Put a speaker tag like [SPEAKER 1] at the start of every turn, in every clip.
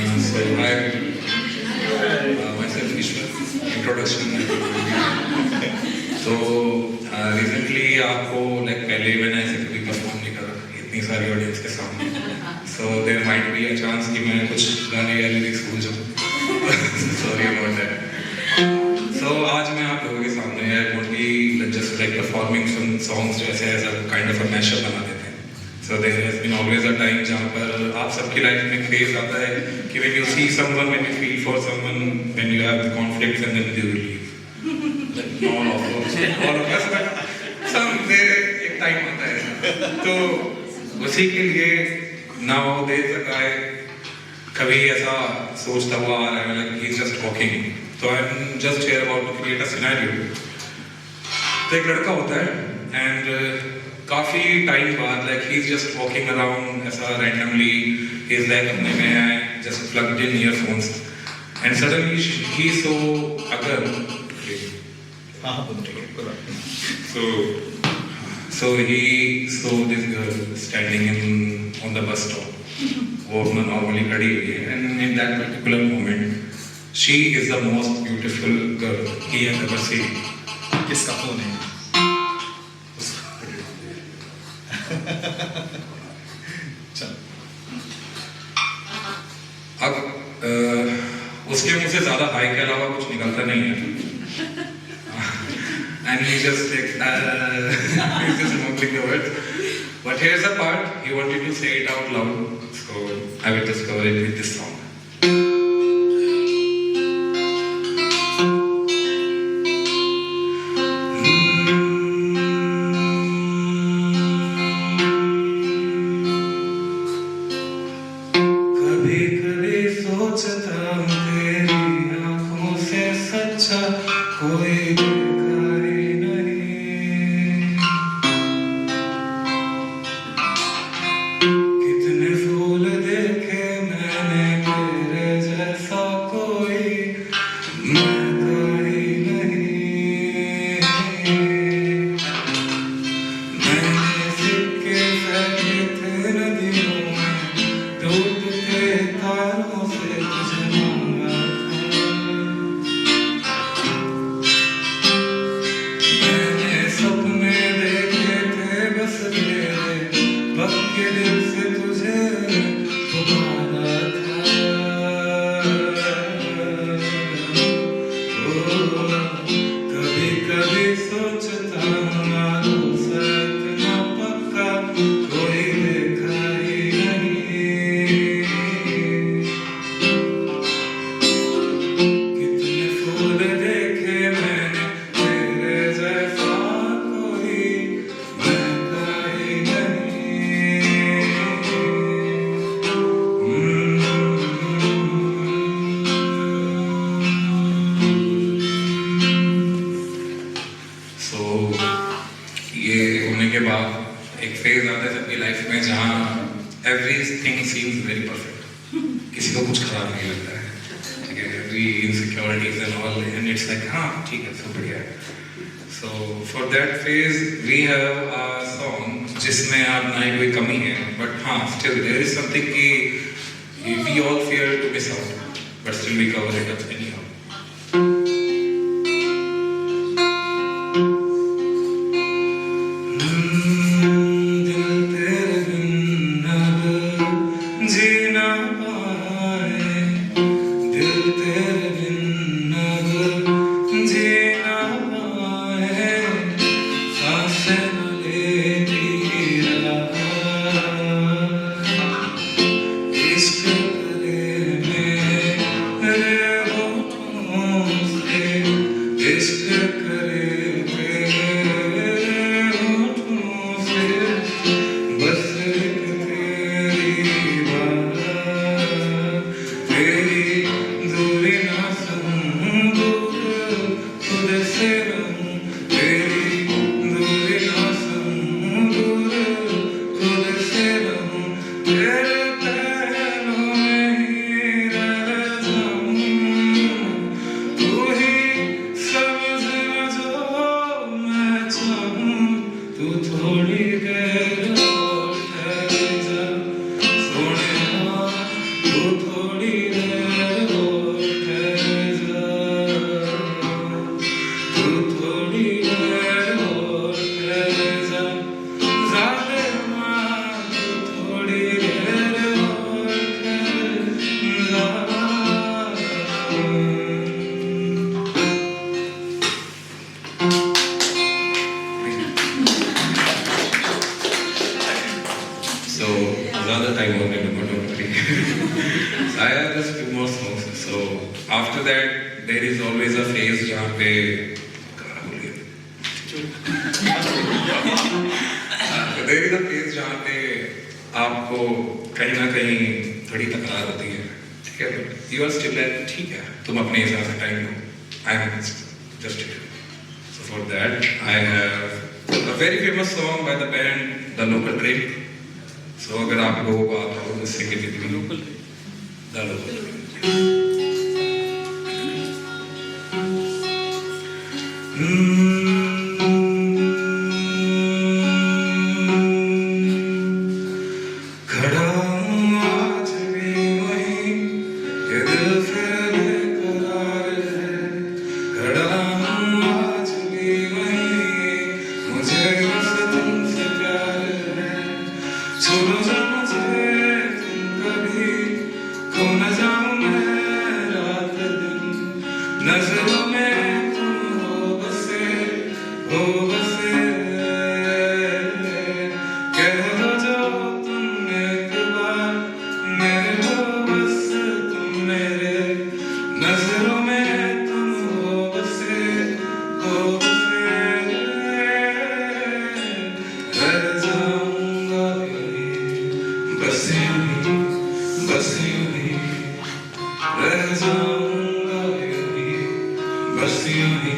[SPEAKER 1] So hi, myself Ishwar. Introduction. तो recently आपको like पहले मैंने ऐसे कभी परफॉर्म नहीं करा इतनी सारी ऑडियंस के सामने. So there might be a chance कि मैं कुछ गाने या लिरिक्स भूल जाऊँ. Sorry about that. So आज मैं आप लोगों के सामने I won't be just like performing some songs जैसे as a kind of a mashup बना देते हैं. So there has been always a time जहाँ पर आप सबकी लाइफ में फेज आता है कि when you see someone, when you feel for someone, when you have the conflicts and then they will leave. Like not all of us, but some there एक time आता है. तो उसी के लिए now there is a guy कभी ऐसा सोचता हुआ आ रहा है like he's just walking. So I'm just here about to create a scenario. तो एक लड़का होता है and काफी टाइम बाद like he's just walking around ऐसा randomly he's like अपने में है just plugged in earphones and suddenly he saw a girl. So he saw this girl standing on the bus stop. वो अपना normally खड़ी हुई है and in that particular moment she is the most beautiful girl he has ever seen.
[SPEAKER 2] किसका phone है? चल.
[SPEAKER 1] अब उसके मुंह से ज्यादा हाई के अलावा कुछ निकलता नहीं है. And he just like he's just mumbling the words. But here's the part he wanted to say it out loud, so I will just cover it with this song. सोचता हूँ तेरी आँखों से सच्चा कोई देखा ही नहीं. कितने फूल देखे मैंने तेरे जैसा कोई महका ही नहीं. मैंने सिक्के फेंके थे नदियों में टूटते तारों से के बाद एक फेज आता है सबकी लाइफ में जहाँ एवरीथिंग सीम्स वेरी परफेक्ट. किसी को कुछ खराब नहीं लगता है. Every insecurities and all and it's like हाँ ठीक है सब बढ़िया है. So for that phase we have a song जिसमें आप ना ही कोई कमी है बट हाँ स्टिल देयर इज समथिंग कि we all fear to miss out but still we cover it up anyhow. I have just few more songs. So after that, there is always a phase जहाँ पे गाना बोलिए. There is a phase जहाँ पे आपको कहीं ना कहीं थोड़ी तकरार होती है. ठीक है, you are still like ठीक है, तुम अपने हिसाब से time low. I am just here. So for that, I have a very famous song by the band The Local Train. So अगर आप लोगों को आता हो तो sing it with me. The Local Train. खड़ा हूँ आज भी वहीं, ये दिल फिर बेकरार है. खड़ा हूँ आज भी वहीं, मुझे बस तुमसे प्यार है. छोड़ो जा मुझे तुम कभी, खो न जाऊं मैं रात दिन. नजरों में तुम हो बसे, हो बसे. कह दो जो तुम एक बार, मेरे हो बस तुम मेरे. नजरों में तुम हो बसे, हो बसे. रह जाऊंगा यहीं, बस यूं ही, बस यूं ही. रह जाऊंगा यहीं, बस यूं ही,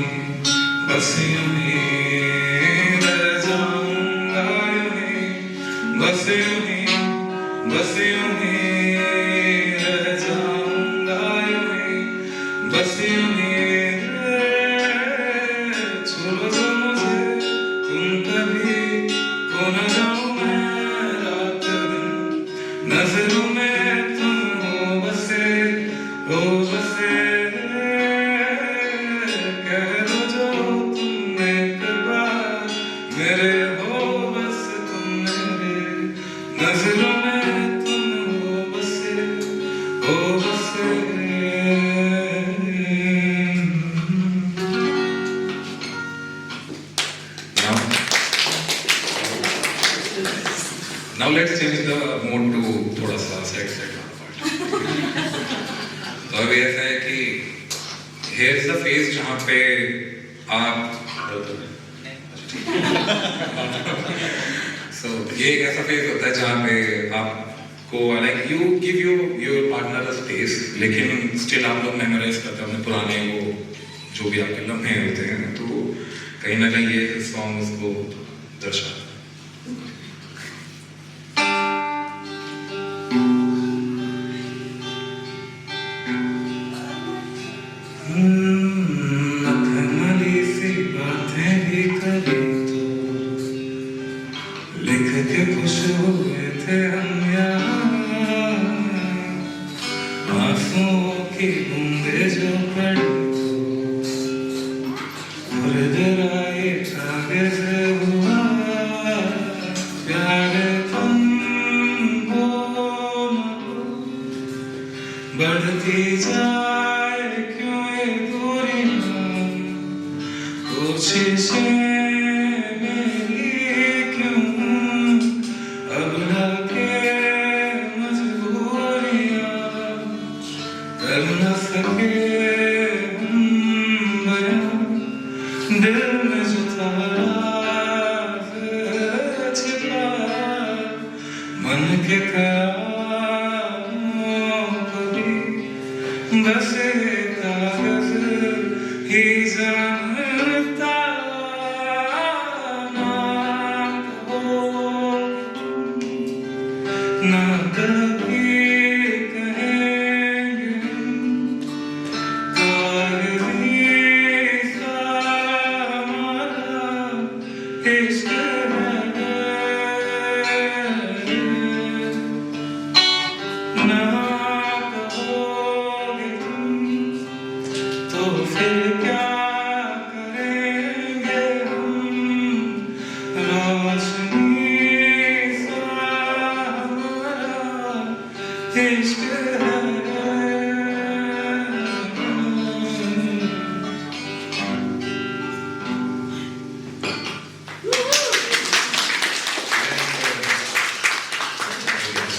[SPEAKER 1] बस यूं ही. रह जाऊंगा यहीं, बस यूं ही, बस यूं ही. रह जाऊंगा यहीं, बस यूं ही. छोड़ो जो मुझे तुम कभी, खो न जाऊं मैं रात दिन. नजरों में तुम हो बसे, हो बसे. कह दो जो तुम एक बार, मेरे हो बस तुम मेरे. नजरों में तुम हो बसे, हो बसे. Now let's change the mode to थोड़ा सा sad वाला part. तो अभी ऐसा है कि here's the phase जहाँ पे आप so ये एक ऐसा phase होता है जहाँ पे आपको like you give your partner a space, लेकिन still आप लोग memorize करते हैं अपने पुराने वो जो भी आपके लम्हे होते हैं. तो कहीं ना कहीं ये song उसको दर्शाता है. मखमली सी बातें भी कभी तो लिख के खुश हुए थे हम यहाँ. आंसुओं की बूंदें जो पड़ी तो खुरदराए कागज हुआ. प्यारे तुम हो न हो, बढ़ती जाए क्यों ये दूरियां. कोशिशें मेरी क्यों अब लगे मजबूरियां. कर न सके हम बयां, दिल में जो था राज छिपा. मन के ख्यालों को भी बस एक कागज ही जानता. ना कहो ना कभी कहेंगे कागजी सा हमारा इश्क है. ना कहोगे तुम तो फिर क्या करेंगे हम. रोशनी सा हमारा इश्क है.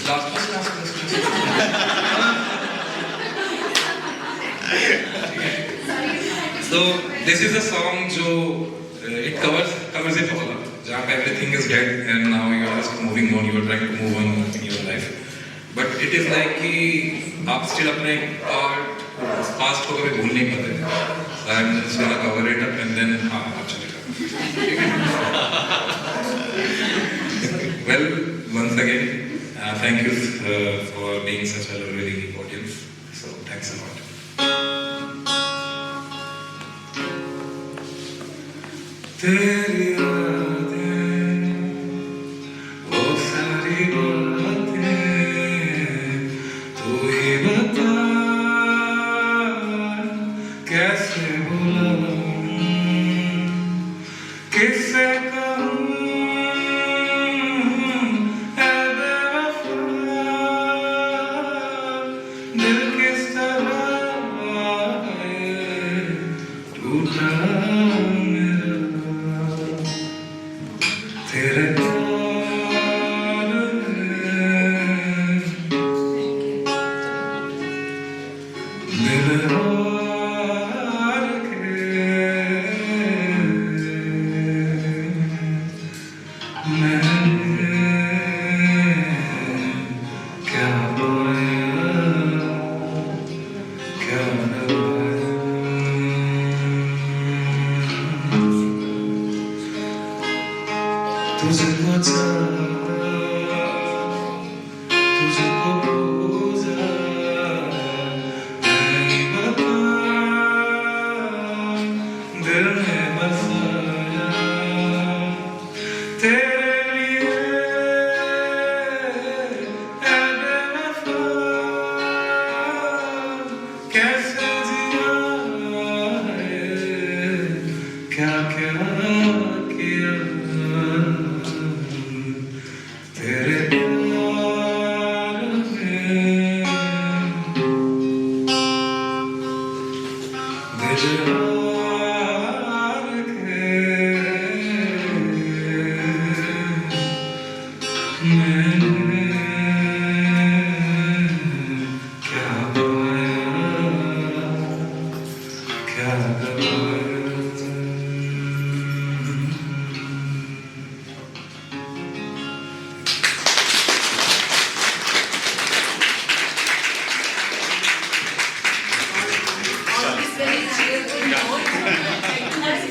[SPEAKER 1] Last question. So this is a song जो it covers it all up. जहाँ पे everything is dead and now you are just moving on, you are trying to move on in your life. But it is like कि आप still अपने past को कभी भूल नहीं पाते. So I'm just gonna cover it up and then हाँ अब चलेगा. Well, once again, thank you for being such a lovely audience. So thanks a lot. तेरी यादें, वो सारी बातें, तू ही बता कैसे भुलाऊं, किससे कहूँ ऐ बेवफा, दिल किस तरह टूटा तेरे प्यार में दिल हार के मैंने क्या पाया क्या गवाया तुझको चाहा, तुझको खोजा, नहीं बता, दिल में बसाया, तेरे लिए ऐ बेवफा, कैसे जिया है, क्या क्या किया तेरे प्यार में दिल हार के मैंने क्या पाया क्या गवाया